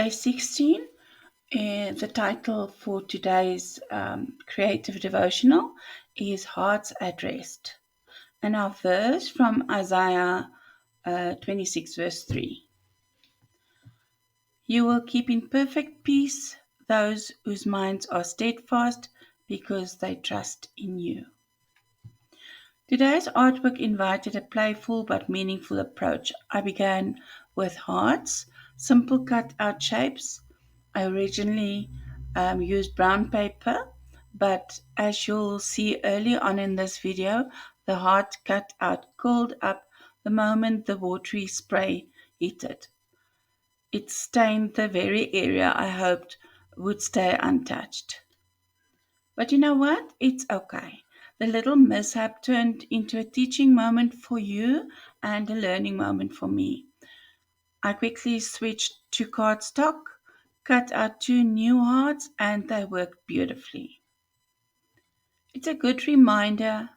Day 16, the title for today's creative devotional is Hearts at Rest. And our verse from Isaiah 26, verse 3. You will keep in perfect peace those whose minds are steadfast because they trust in you. Today's artwork invited a playful but meaningful approach. I began with hearts, simple cut-out shapes. I originally used brown paper, but as you'll see early on in this video, the heart cut-out curled up the moment the watery spray hit it. It stained the very area I hoped would stay untouched. But you know what? It's okay. The little mishap turned into a teaching moment for you and a learning moment for me. I quickly switched to cardstock, cut out 2 new hearts, and they worked beautifully. It's a good reminder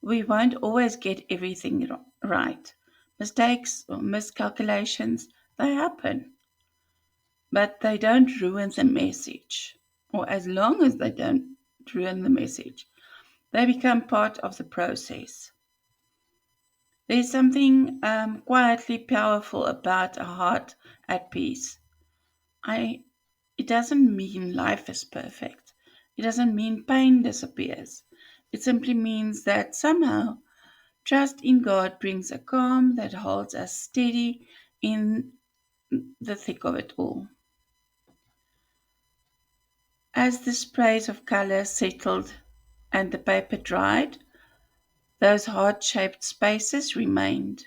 we won't always get everything right. Mistakes or miscalculations, they happen. But they don't ruin the message. Or as long as they don't ruin the message, they become part of the process. There's something quietly powerful about a heart at peace. It doesn't mean life is perfect. It doesn't mean pain disappears. It simply means that somehow trust in God brings a calm that holds us steady in the thick of it all. As the sprays of color settled and the paper dried, those heart-shaped spaces remained,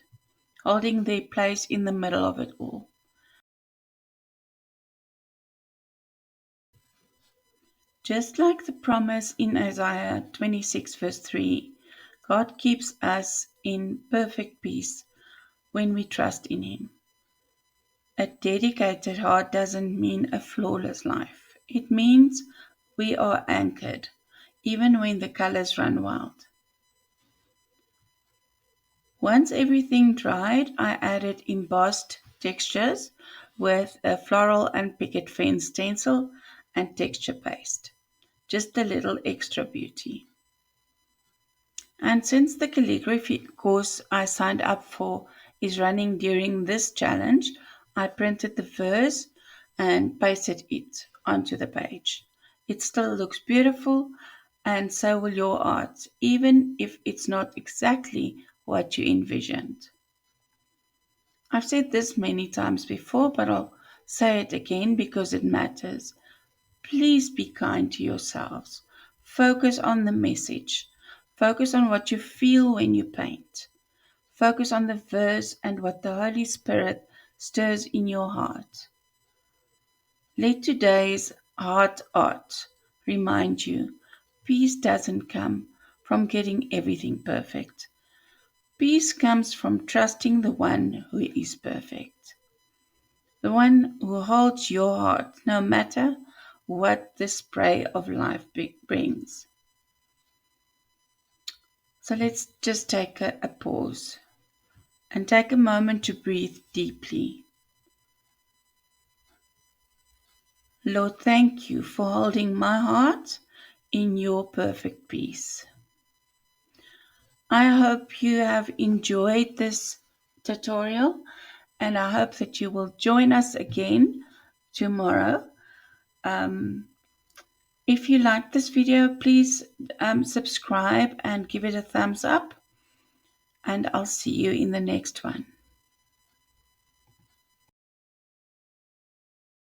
holding their place in the middle of it all. Just like the promise in Isaiah 26 verse 3, God keeps us in perfect peace when we trust in Him. A dedicated heart doesn't mean a flawless life. It means we are anchored, even when the colors run wild. Once everything dried, I added embossed textures with a floral and picket fence stencil and texture paste. Just a little extra beauty. And since the calligraphy course I signed up for is running during this challenge, I printed the verse and pasted it onto the page. It still looks beautiful, and so will your art, even if it's not exactly what you envisioned. I've said this many times before, but I'll say it again because it matters. Please be kind to yourselves. Focus on the message. Focus on what you feel when you paint. Focus on the verse and what the Holy Spirit stirs in your heart. Let today's heart art remind you peace doesn't come from getting everything perfect. Peace comes from trusting the one who is perfect, the one who holds your heart no matter what the spray of life brings. So let's just take a pause and take a moment to breathe deeply. Lord, thank you for holding my heart in your perfect peace. I hope you have enjoyed this tutorial, and I hope that you will join us again tomorrow. If you like this video, please subscribe and give it a thumbs up, and I'll see you in the next one.